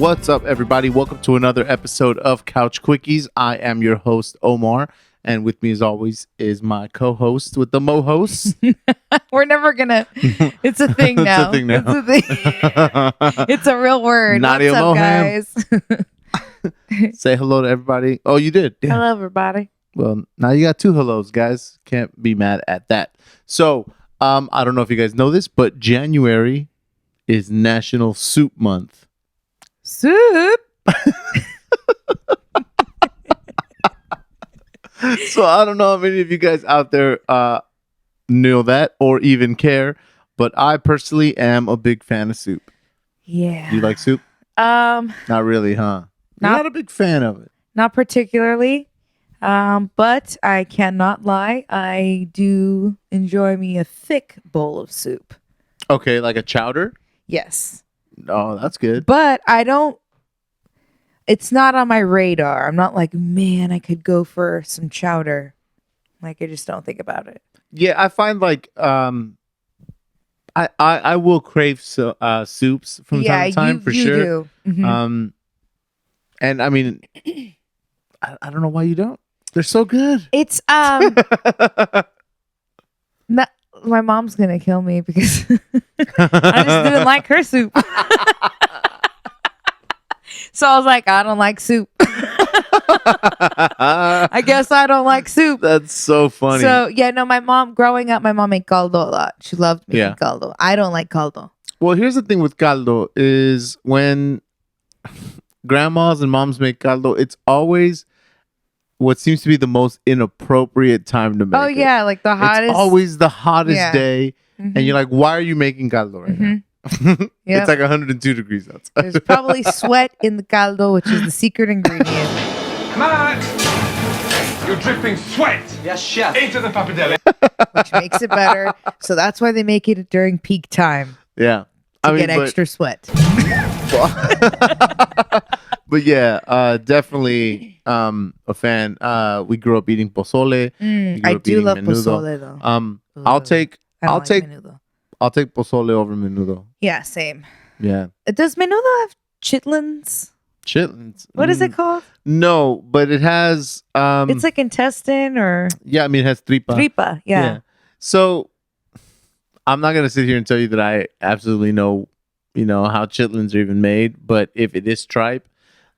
What's up, everybody? Welcome to another episode of Couch Quickies. I am your host, Omar, and with me, as always, is my co-host with the mo-host. We're never gonna. It's a thing now. It's a thing now. It's a thing. It's a real word. Nadia What's up, Moham. guys? Say hello to everybody. Oh, you did? Yeah. Hello, everybody. Well, now you got two hellos, guys. Can't be mad at that. So, I don't know if you guys know this, but January is National Soup Month. Soup. So I don't know how many of you guys out there know that or even care, but I personally am a big fan of soup. Yeah. Do you like soup? Not really, huh? You're not a big fan of it. Not particularly. But I cannot lie. I do enjoy me a thick bowl of soup. Okay, like a chowder? Yes. Oh, that's good. But I don't. It's not on my radar. I'm not like, man, I could go for some chowder. Like, I just don't think about it. Yeah, I find like I will crave soups from time to time for sure. Do. Mm-hmm. And I mean, I don't know why you don't. They're so good. It's my mom's gonna kill me because I just didn't like her soup. So I was like, I don't like soup. I guess I don't like soup. That's so funny. So yeah, no, growing up, my mom made caldo a lot. She loved making caldo. I don't like caldo. Well, here's the thing with caldo is when grandmas and moms make caldo, it's always what seems to be the most inappropriate time to make it. Oh yeah, like the hottest. It's always the hottest day. Mm-hmm. And you're like, why are you making caldo right now? Yep. It's like 102 degrees outside. There's probably sweat in the caldo, which is the secret ingredient. Matt! You're dripping sweat! Yes, chef. Into the pappardelle. Which makes it better. So that's why they make it during peak time. Yeah. To get extra sweat. But yeah, definitely a fan. We grew up eating pozole. I do love pozole though. I'll take menudo. I'll take pozole over menudo. Yeah, same. Yeah. Does menudo have chitlins? Chitlins. What is it called? No, but it has it's like intestine or yeah, I mean it has tripa. Yeah. So I'm not gonna sit here and tell you that I absolutely know, how chitlins are even made, but if it is tripe,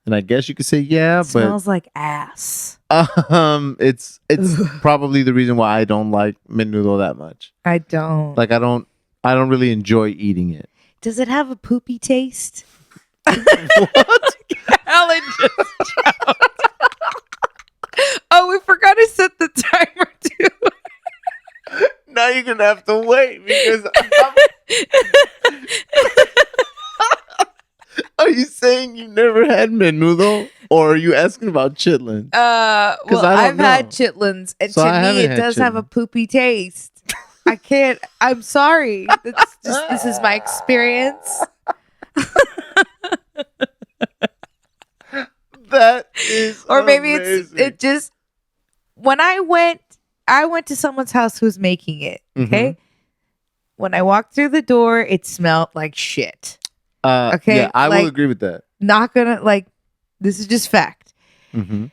then I guess you could say yeah. It smells like ass. It's probably the reason why I don't like menudo that much. I don't. Like I don't really enjoy eating it. Does it have a poopy taste? What? Alan just jumped. Oh, we forgot to set the timer too. Now you're gonna have to wait because Are you saying you never had menudo, or are you asking about chitlins? Well, I've had chitlins, and So to I me, haven't it had does have a poopy taste. I can't. I'm sorry. This is my experience. That is, or maybe amazing. it just when I went to someone's house who was making it. Okay, when I walked through the door, it smelled like shit. Okay, yeah, I will agree with that. Not gonna this is just fact. I've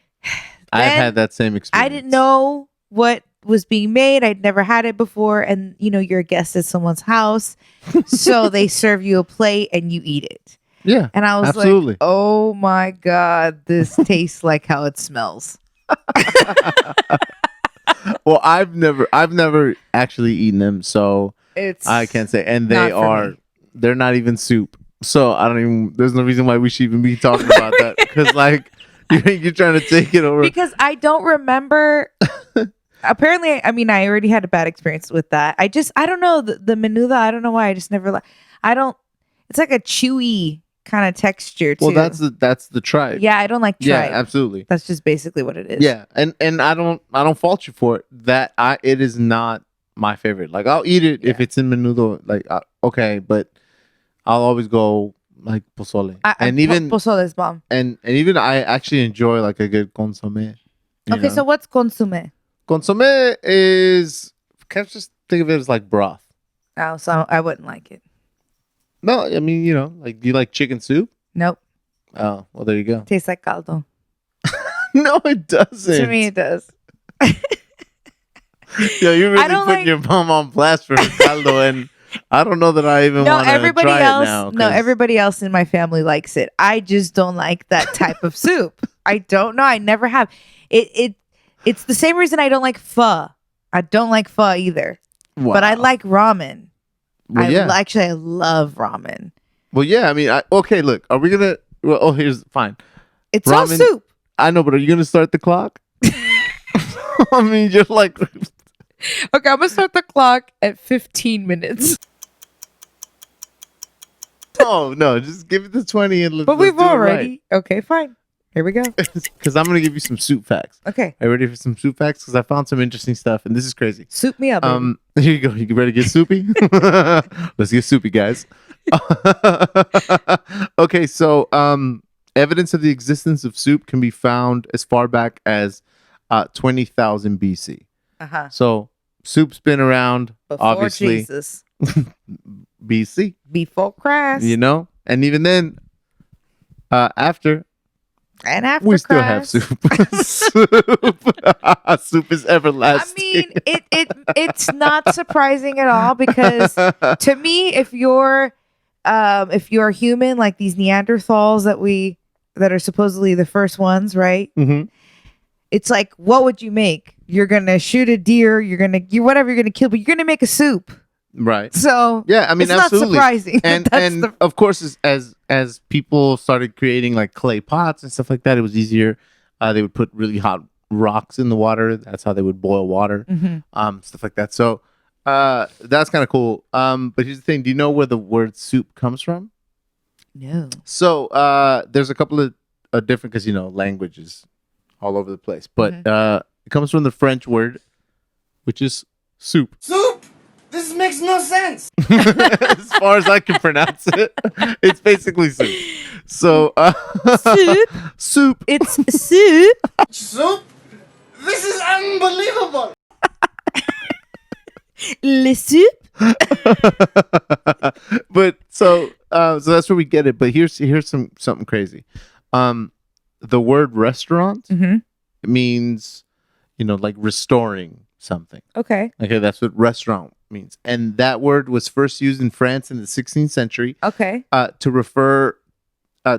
had that same experience. I didn't know what was being made. I'd never had it before, and you're a guest at someone's house, so they serve you a plate and you eat it. Yeah, and I was absolutely. like, "Oh my god, this tastes like how it smells." Well, I've never actually eaten them, so I can't say. And they're not even soup. So there's no reason why we should even be talking about that because you're trying to take it over. Because I don't remember. Apparently, I already had a bad experience with that. I don't know the menudo. I don't know why. I just never it's like a chewy kind of texture too. Well, that's the tripe. Yeah, I don't like tripe. Yeah, absolutely. That's just basically what it is. Yeah, and I don't fault you for it. It is not my favorite. Like I'll eat it if it's in menudo. Like okay, but I'll always go like pozole. Pozole is bomb. And even I actually enjoy like a good consommé. Okay, so what's consommé? Consommé is kind of just think of it as like broth. Oh, so I wouldn't like it. No, I mean, like, do you like chicken soup? Nope. Oh, well, there you go. Tastes like caldo. No, it doesn't. To me, it does. Yo, you're I really don't putting like- your mom on blast for her caldo, and I don't know that I even want to try else. it now. No, everybody else in my family likes it. I just don't like that type of soup. I don't know. I never have. It's the same reason I don't like pho. I don't like pho either. Wow. But I like ramen. Well, yeah. Actually, I love ramen. Well, yeah. I mean, okay. Look, are we gonna? Well, oh, here's fine. It's all Ramen- soup. I know, but are you gonna start the clock? I mean, you're like, Okay, I'm gonna start the clock at 15 minutes. oh no, just give it the 20 and let's. But let's we've do it already. Okay, fine. Here we go. right. Because I'm gonna give you some soup facts. Okay, Are you ready for some soup facts? Because I found some interesting stuff, and this is crazy. soup me up. Baby. Here you go. You ready to get soupy? Let's get soupy, guys. Okay, so evidence of the existence of soup can be found as far back as 20,000 BC. Uh-huh. So soup's been around, Before obviously, Jesus. BC. Before Christ. You know, and even then, after And after we still have Christ. soup. Soup is I everlasting. mean, it's not surprising at all because to me, if you're human, like these Neanderthals that are supposedly the first ones, right? Mhm. It's like, what would you make? You're gonna shoot a deer. You're gonna kill, but you're gonna make a soup. Right. So Yeah, I mean, it's absolutely. not surprising. And That's and of course, as people started creating like clay pots and stuff like that, it was easier. They would put really hot rocks in the water. That's how they would boil water. Mhm. Stuff like that. So that's kind of cool. But here's the thing: do you know where the word soup comes from? No. So there's a couple of different, because languages all over the place, but it comes from the French word, which is soup. Soup! This makes no sense. As far as I can pronounce it, it's basically soup. So Soup. soup. It's soup. Soup? This is unbelievable. Le soup. But so that's where we get it. But here's something crazy. The word restaurant Mhm. means, like restoring something. Okay. Okay, that's what restaurant means. And that word was first used in France in the 16th century Okay. to refer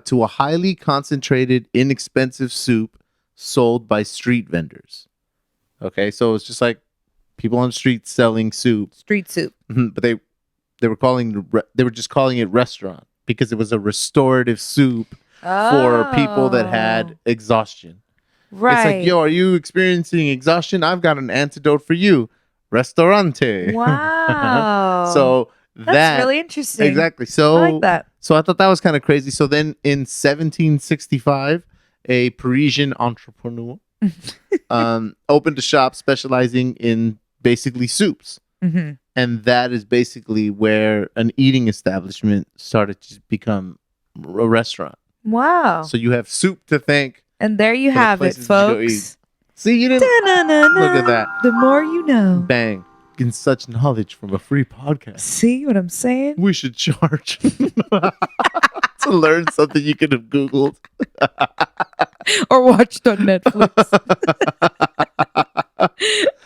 to a highly concentrated, inexpensive soup sold by street vendors. Okay, so it's just like people on the street selling soup, Street soup. but they were just calling it restaurant because it was a restorative soup for people that had exhaustion. right. It's like, yo, are you experiencing exhaustion? I've got an antidote for you. Restaurante. Wow. So that's really interesting. exactly. So I like that. So I thought that was kind of crazy. So then in 1765, a Parisian entrepreneur opened a shop specializing in basically soups. Mm-hmm. And that is basically where an eating establishment started to become a restaurant. Wow. So you have soup to thank. And there you For the have it, places you go folks. See, you didn't Da-na-na-na. look at that. The more you know. Bang. Getting such knowledge from a free podcast. See what I'm saying? We should charge to learn something you could have Googled. Or watched on Netflix.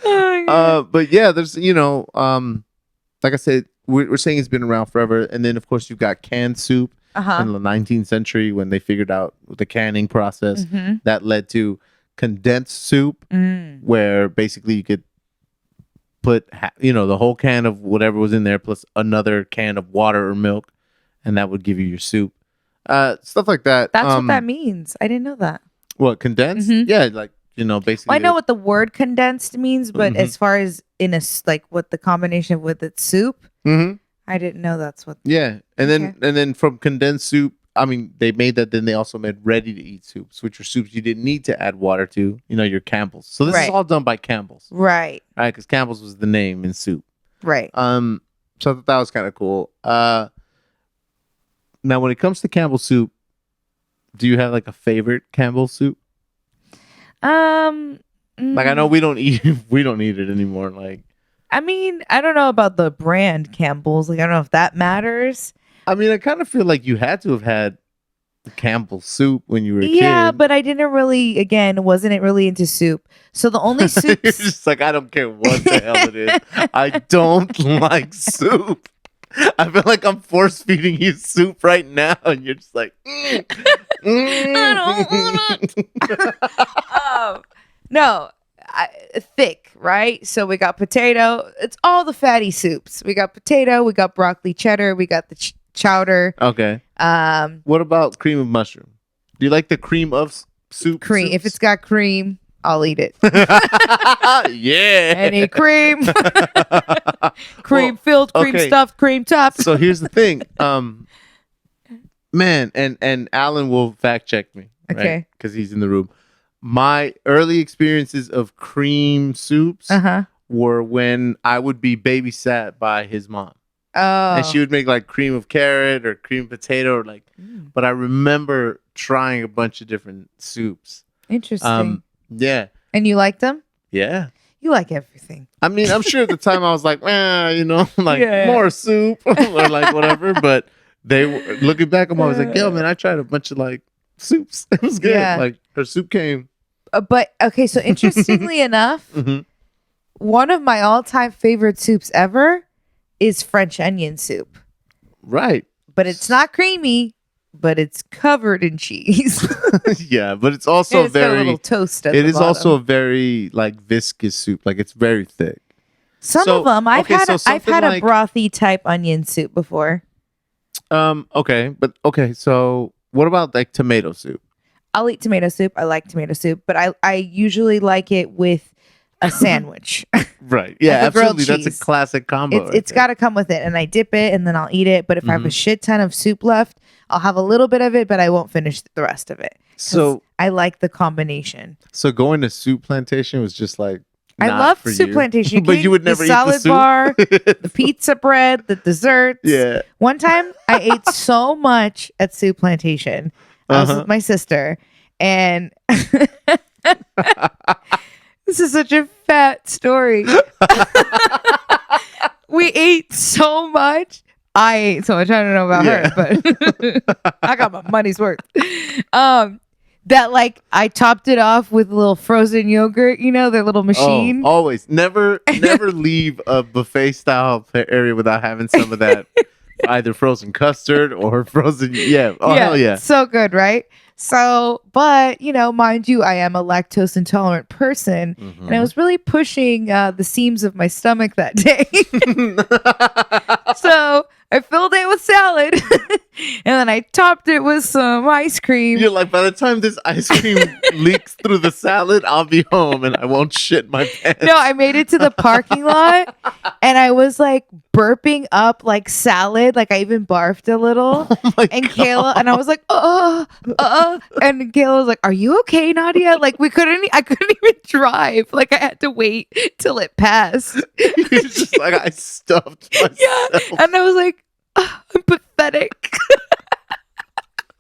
Oh, yeah. But yeah, there's, like I said, we're saying it's been around forever. And then, of course, you've got canned soup Uh-huh. in the 19th century when they figured out the canning process. Mhm. That led to condensed soup, Mm. where basically you could put, the whole can of whatever was in there plus another can of water or milk, and that would give you your soup. Stuff like that. That's what that means. I didn't know that. What, condensed? Mhm. Yeah, like, basically. Well, I know what the word condensed means, but Mhm. as far as what the combination with its soup, hmm I didn't know that's what. Yeah, and then from condensed soup, I mean, they made that. Then they also made ready-to-eat soups, which are soups you didn't need to add water to. Your Campbell's. So this is Right. all done by Campbell's, Right. right? Because Campbell's was the name in soup. Right. So I thought that was kind of cool. Now, when it comes to Campbell's soup, do you have like a favorite Campbell's soup? Like, I know we don't eat it anymore. Like, I mean, I don't know about the brand Campbell's. Like, I don't know if that matters. I mean, I kind of feel like you had to have had Campbell's soup when you were a Yeah, kid. but I didn't really, again, wasn't really into soup. So the only You're soups. just like, I don't care what the hell it is. I don't like soup. I feel like I'm force feeding you soup right now, and you're just like, I don't want no, thick, right? So we got potato. It's all the fatty soups. We got potato. We got broccoli cheddar. We got the chowder. Okay. What about cream of mushroom? Do you like the cream of soup? Cream. Soups? If it's got cream, I'll eat it. Yeah. Any cream, cream filled, cream okay. stuffed, cream topped. So here's the thing, man, and Alan will fact check me, right? Okay, because he's in the room. My early experiences of cream soups were when I would be babysat by his mom. Oh, And she would make like cream of carrot or cream potato or like. But I remember trying a bunch of different soups. interesting. Yeah. And you liked them? Yeah. You like everything. I mean, I'm sure at the time I was like, you know, like Yeah. more soup or like whatever. But they were looking back, I'm always like, yo, man, I tried a bunch of like soups. It was good. Yeah. Like her soup came. But okay, so interestingly enough, one of my all-time favorite soups ever is French onion soup. Right. But it's not creamy, but it's covered in cheese. Yeah, but it's also And it's got a very. little toast at It the is also a bottom. very like viscous soup. Like it's very thick. Some so- of them. I've okay, had so I've had something a brothy type onion soup before. Okay, but okay. So what about like tomato soup? I'll eat tomato soup. I like tomato soup, but I usually like it with a sandwich. Right. Yeah, Like a grilled absolutely. That's cheese. a classic combo. It's got to come with it, and I dip it, and then I'll eat it. But if I have a shit ton of soup left, I'll have a little bit of it, but I won't finish the rest of it. 'Cause So I like the combination. so going to soup plantation was just like I not love for soup you. plantation. But you would The never eat salad the soup. bar, the pizza bread, the desserts. Yeah. One time I ate so much at soup plantation. I was with my sister, and this is such a fat story. We ate so much. I ate so much. I don't know about her, but I got my money's worth. That like I topped it off with a little frozen yogurt, you know, their little machine. Oh, always. Never leave a buffet style area without having some of that either frozen custard or frozen. Yeah. Oh, hell yeah. So good, right? So, but you know, mind you, I am a lactose intolerant person, and I was really pushing the seams of my stomach that day. So I filled it with salad, and then I topped it with some ice cream. You're like, by the time this ice cream leaks through the salad, I'll be home and I won't shit my pants. No, I made it to the parking lot, and I was like burping up like salad, like I even barfed a little. Oh my And God. Kayla and I was like, and Kayla was like, "Are you okay, Nadia?" Like I couldn't even drive. Like I had to wait till it passed. You're just like, I stuffed myself. Yeah, and I was like, I'm pathetic.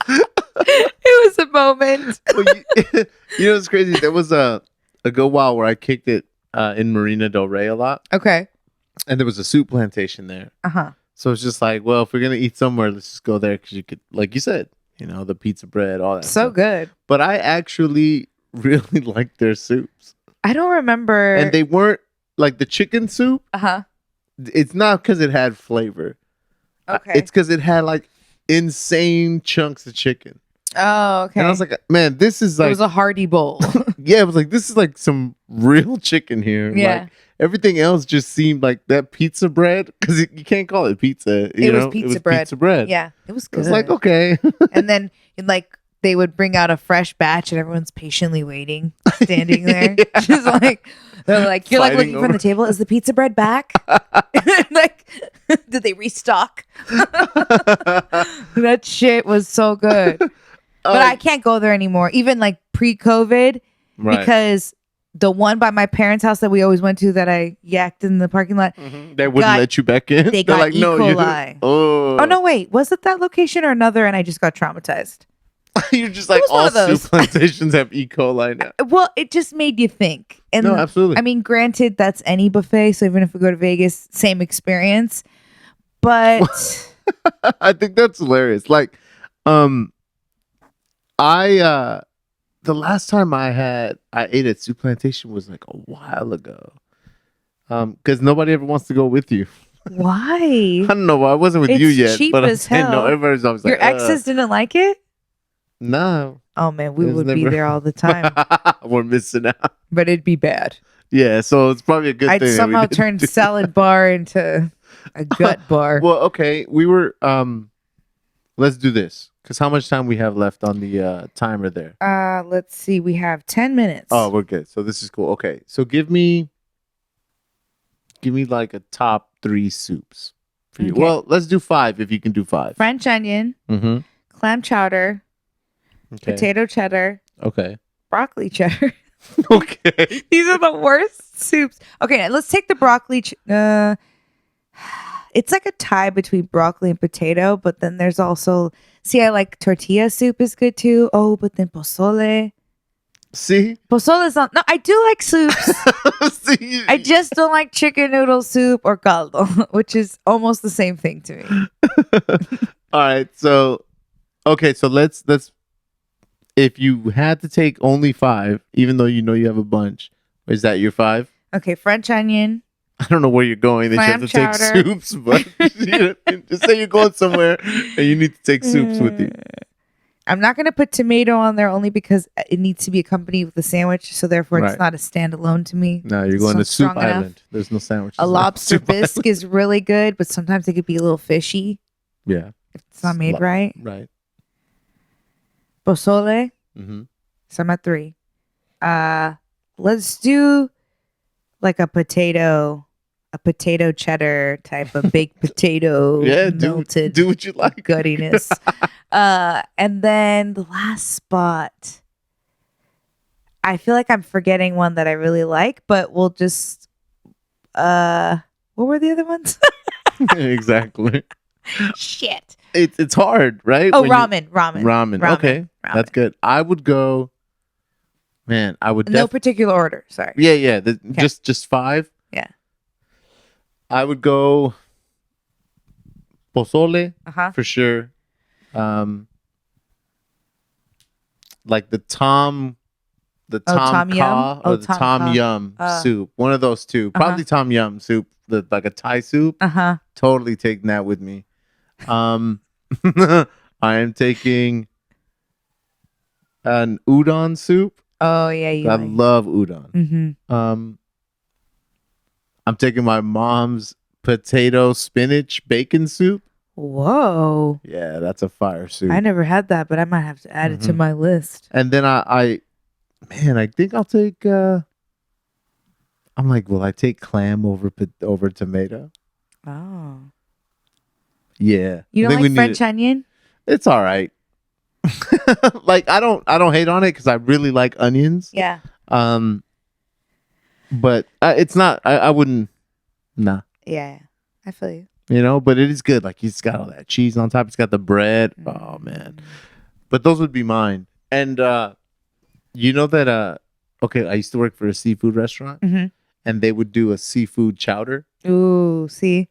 It was a moment. Well, you know, it's crazy. There was a good while where I kicked it in Marina Del Rey a lot, Okay. and there was a soup plantation there. Uh-huh. So it's just like, well, if we're gonna eat somewhere, let's just go there because you could, like you said, you know, the pizza bread, all that. So stuff. good. But I actually really liked their soups, I don't remember. and they weren't like the chicken soup. Uh-huh. It's not because it had flavor. Okay. It's because it had like insane chunks of chicken. Oh, okay. And I was like, man, this is it like, was a hearty bowl. yeah, it was like, this is like some real chicken here. Yeah. Like, everything else just seemed like that pizza bread, because you can't call it pizza. It was pizza bread. Pizza bread. Yeah, it was It good. was like, okay. And then like they would bring out a fresh batch, and everyone's patiently waiting, standing there, just like they're like, you're like Fighting looking from the over- table. Is the pizza bread back? Like, did they restock? That shit was so good. But I can't go there anymore, even like pre-COVID, Right. because the one by my parents' house that we always went to that I yacked in the parking lot. They wouldn't got- let you back in. they They're got like, E. no, coli. Oh. Oh no, wait, was it that location or another? And I just got traumatized. You're just like, was one all of those. soup plantations have E. coli now. Well, it just made you think. And No, absolutely. I mean, granted, that's any buffet. So even if we go to Vegas, same experience. But I think that's hilarious. Like, The last time I ate at Soup Plantation was like a while ago. Because nobody ever wants to go with you. Why? I don't know why I wasn't with you yet. Cheap But I'm as saying, hell. no, everybody's always Your like, exes didn't like it? No. Oh man, we It was would be never- there all the time, We're missing out. but it'd be bad. Yeah, so it's probably a good I'd thing. that we somehow didn't turn do- salad bar into a gut bar. Well, okay, we were. Let's do this because how much time we have left on the timer there? Let's see. We have 10 minutes. Oh, we're good. So this is cool. Okay, so give me like a top 3 soups for you. Okay. Well, let's do 5 if you can do 5. French onion, Mm-hmm. clam chowder, Okay. potato cheddar, Okay. broccoli cheddar. Okay. These are the worst soups. Okay, let's take the broccoli. It's like a tie between broccoli and potato, but then there's also, see, I like tortilla soup is good too. Oh, but then pozole. See. Pozole is not, no, I do like soups. See. I just don't like chicken noodle soup or caldo, which is almost the same thing to me. All right. So, okay. So let's. If you had to take only 5, even though you know you have a bunch, is that your 5? Okay, French onion. I don't know where you're going. That you have Clam to take chowder. soups, but just say you're going somewhere and you need to take soups with you. I'm not going to put tomato on there only because it needs to be accompanied with a sandwich. So therefore, Right. it's not a standalone to me. No, you're It's going not to Soup strong enough. Island. There's no sandwiches. A lobster Soup Island. bisque is really good, but sometimes it could be a little fishy Yeah. if it's not made right. Right. Pozole. Mm-hmm. So I'm at 3. Let's do like a potato cheddar type of baked potato. Yeah. melted Do what you like. guttiness. And then the last spot, I feel like I'm forgetting one that I really like, but we'll just what were the other ones? Exactly. Shit. It's hard, right? Oh, When you- ramen. Ramen. Okay. Ramen. That's good. I would go. Man, I would. No particular order. Sorry. Yeah. Just 5. Yeah. I would go pozole Uh-huh. for sure. Like the tom Tom kha yum? or Oh, the tom tom kha. yum soup. One of those two. Probably tom yum soup, like a Thai soup. Uh-huh. Totally taking that with me. I am taking an udon soup. Oh yeah, you I like. love udon. Mm-hmm. I'm taking my mom's potato spinach bacon soup. Whoa. Yeah, that's a fire soup. I never had that, but I might have to add it to my list. And then I think I'll take. I'm like, will I take clam over tomato? Oh. Yeah, You I don't think we like need French it. onion? It's all right. Like I don't hate on it because I really like onions. Yeah. But it's not. I wouldn't. Nah. Yeah. I feel you. You know, but it is good. Like he's got all that cheese on top. It's got the bread. Oh man. But those would be mine. And you know that okay, I used to work for a seafood restaurant and they would do a seafood chowder. Ooh, see?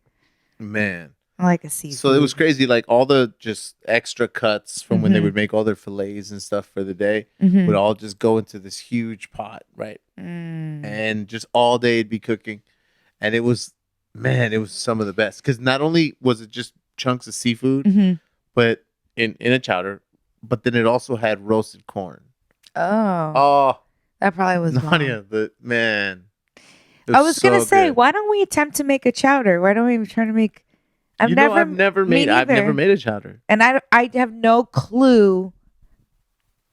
Man. I like a seafood. So it was crazy. Like all the just extra cuts from when they would make all their fillets and stuff for the day would all just go into this huge pot, right? And just all day it'd be cooking. And it was, man, it was some of the best. Because not only was it just chunks of seafood, but in a chowder, but then it also had roasted corn. Oh. Oh, That probably was Nadia, man. I was going to so say, good. why don't we attempt to make a chowder? Why don't we try to make... I've never made a chowder. And I have no clue.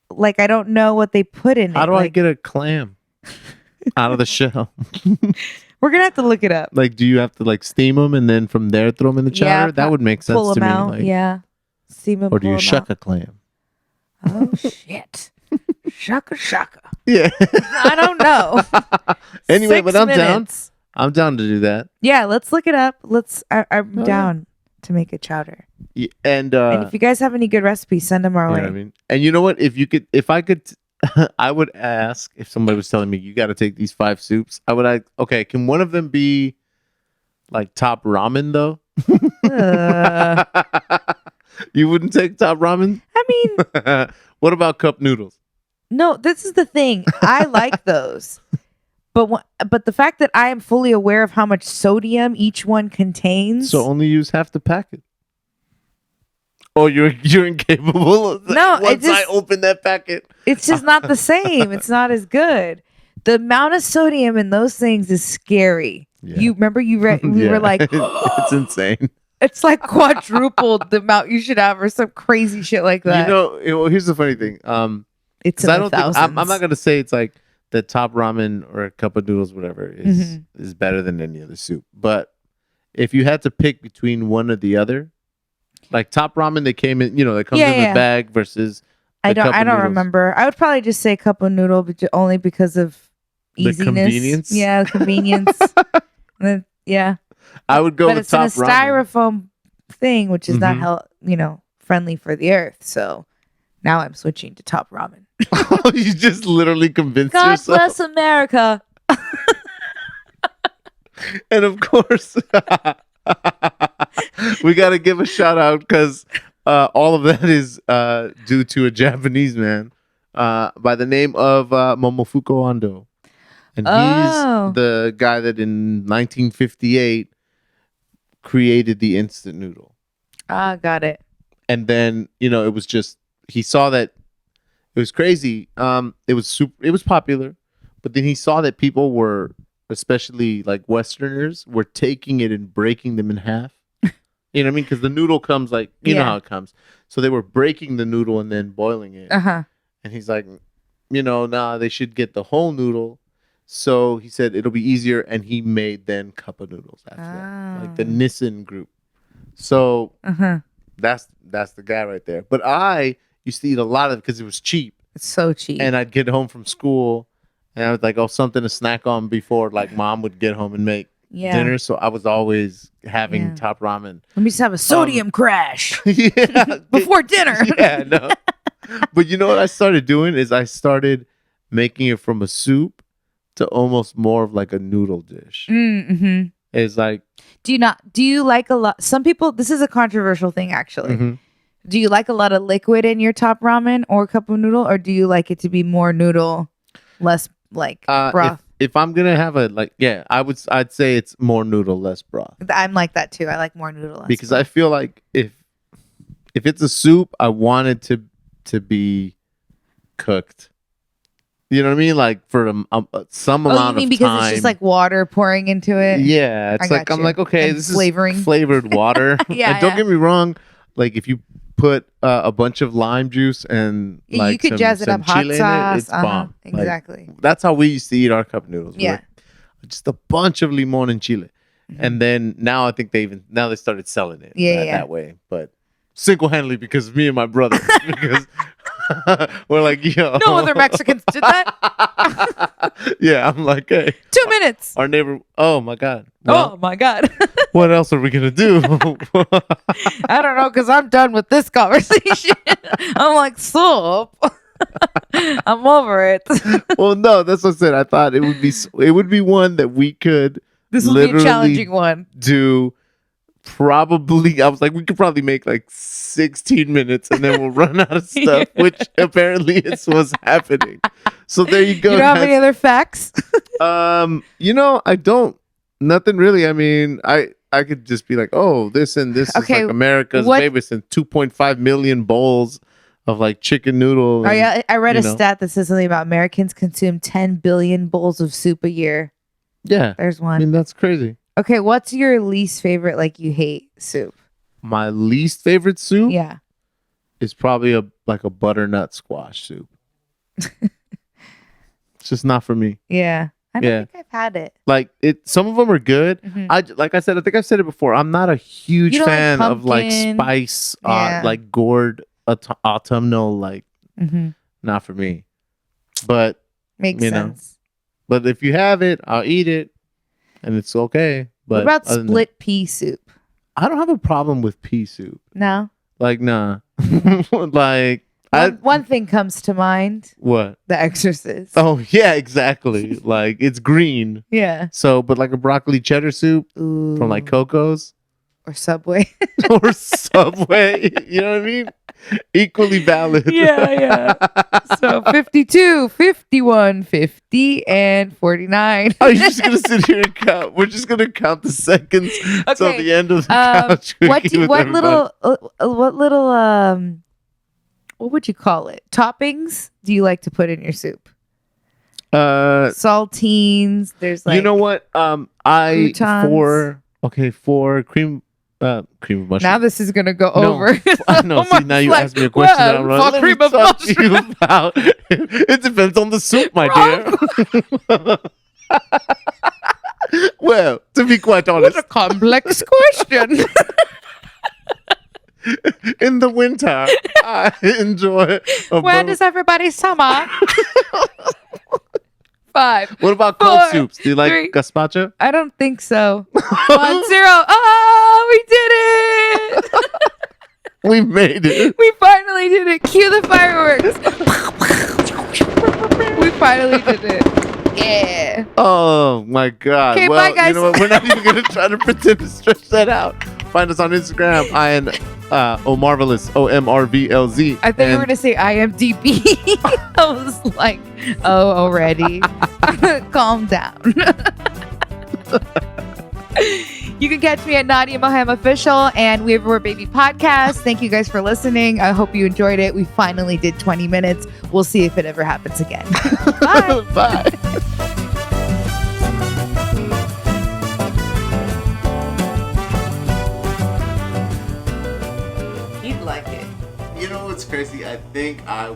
Like, I don't know what they put in it. How do I get a clam out of the shell? We're going to have to look it up. Like, do you have to like steam them and then from there throw them in the chowder? That would make sense pull to them me. out. Like, Yeah. Steam them, or do pull you 'em shuck out. a clam? Oh, shit. Shaka. Yeah. I don't know. Anyway, 6 but I'm down. minutes. I'm down to do that. Yeah, let's look it up. I'm Oh, down to make a chowder. Yeah, and And if you guys have any good recipes, send them our you way. know what I mean? And you know what? If I could, I would ask if somebody was telling me you got to take these 5 soups. I would like, okay, can one of them be like top ramen though? Uh, You wouldn't take top ramen? I mean, What about cup noodles? No, this is the thing. I like those. But the fact that I am fully aware of how much sodium each one contains. So only use half the packet. Oh, you're incapable of that. No, Once I open that packet. It's just not the same. It's not as good. The amount of sodium in those things is scary. Yeah. You remember we were like, it's insane. It's like quadrupled the amount you should have or some crazy shit like that. Here's the funny thing. It's in the thousands. I'm not gonna say it's like the top ramen or a cup of noodles, whatever, is better than any other soup. But if you had to pick between one or the other, like top ramen, they came in, that comes in the bag versus. I don't remember. I would probably just say cup of noodle, but only because of easiness. The convenience. Yeah, convenience. Yeah. I would go with top ramen. But it's in a styrofoam thing, which is not friendly for the earth. So now I'm switching to top ramen. You just literally convinced God yourself. bless America. And of course, we got to give a shout out because all of that is due to a Japanese man by the name of Momofuku Ando. And he's the guy that in 1958 created the instant noodle. Got it. And then, it was just, he saw that it was crazy. It was popular, but then he saw that people were, especially like Westerners, were taking it and breaking them in half. You know what I mean? Because the noodle comes like, you know how it comes. So they were breaking the noodle and then boiling it. And he's like, nah, they should get the whole noodle. So he said it'll be easier. And he made then cup of noodles after that. Like the Nissan group. So that's the guy right there. But I used to eat a lot of it because it was cheap. It's so cheap. And I'd get home from school and I was like, something to snack on before like mom would get home and make dinner. So I was always having top ramen. Let me just have a sodium crash yeah, before dinner. Yeah, no. But you know what I started doing is I started making it from a soup to almost more of like a noodle dish. It's like, do you like a lot? Some people, this is a controversial thing actually. Do you like a lot of liquid in your top ramen or cup of noodle, or do you like it to be more noodle, less like broth? If I'm gonna have I'd say it's more noodle, less broth. I'm like that too. I like more noodle, less because broth. I feel like if it's a soup, I want it to be cooked. You know what I mean? Like for some amount of time. Oh, you mean because it's just like water pouring into it? Yeah, it's like I'm like, okay, and this flavoring. is flavored water. And don't get me wrong, like if you put a bunch of lime juice and like you could jazz it up, hot sauce, it's bomb. Exactly. Like, that's how we used to eat our cup noodles. Yeah, like, just a bunch of limon and chile, and then now I think they started selling it that way, but single-handedly because of me and my brother because we're like, yo, no other Mexicans did that. Yeah, I'm like, hey, 2 minutes. Our neighbor. Oh my god. Well, oh my god. What else are we gonna do? I don't know, because I'm done with this conversation. I'm like, soup. I'm over it. Well, no, that's what I said. I thought it would be one that we could. This will be a challenging one. Do probably. I was like, we could probably make like 16 minutes, and then we'll run out of stuff, which apparently is what's happening. So there you go. You don't have any other facts? I don't. Nothing really. I mean, I could just be like, oh, this and this is like America's favorites and 2.5 million bowls of like chicken noodle. Oh yeah, I read a stat that says something about Americans consume 10 billion bowls of soup a year. Yeah, there's one. I mean, that's crazy. Okay, what's your least favorite, like you hate soup? My least favorite soup? Yeah. Is probably a butternut squash soup. It's just not for me. Yeah. I don't think I've had it. Like some of them are good. Like I said, I think I've said it before. I'm not a huge fan of like spice, like gourd autumnal, like not for me. But makes sense. But if you have it, I'll eat it, and it's okay. But what about split pea soup? I don't have a problem with pea soup. No. Like nah. Like. One thing comes to mind. What? The Exorcist. Oh, yeah, exactly. Like, it's green. Yeah. So, but like a broccoli cheddar soup from like Coco's. Or Subway. or Subway. You know what I mean? Equally valid. Yeah. So 52, 51, 50, and 49. Are you just gonna sit here and count? We're just gonna count the seconds till the end of the couch. What would you call it? Toppings do you like to put in your soup? Saltines. There's like, you know what? croutons. For cream of mushroom. Now this is gonna go over. I know. See, now you asked me a question that I'm well, like, cream of mushroom. about. It depends on the soup, my dear. Well, to be quite honest, What a complex question. in the winter, I enjoy. When does everybody summer? 5. What about cold 4, soups? Do you like 3. gazpacho? I don't think so. 1-0. Oh, we did it! We made it. We finally did it. Cue the fireworks. We finally did it. Yeah. Oh my God. Okay, well, bye, guys. you know what? We're not even gonna try to pretend to stretch that out. Find us on Instagram. I am Omarvelous, OMRVLZ. I thought you were gonna say IMDb. I was like, oh, already. Calm down. You can catch me at Nadia Moham Official and We Everywhere Baby Podcast. Thank you guys for listening. I hope you enjoyed it. We finally did 20 minutes. We'll see if it ever happens again. Bye. Bye. You'd like it. You know what's crazy? I think I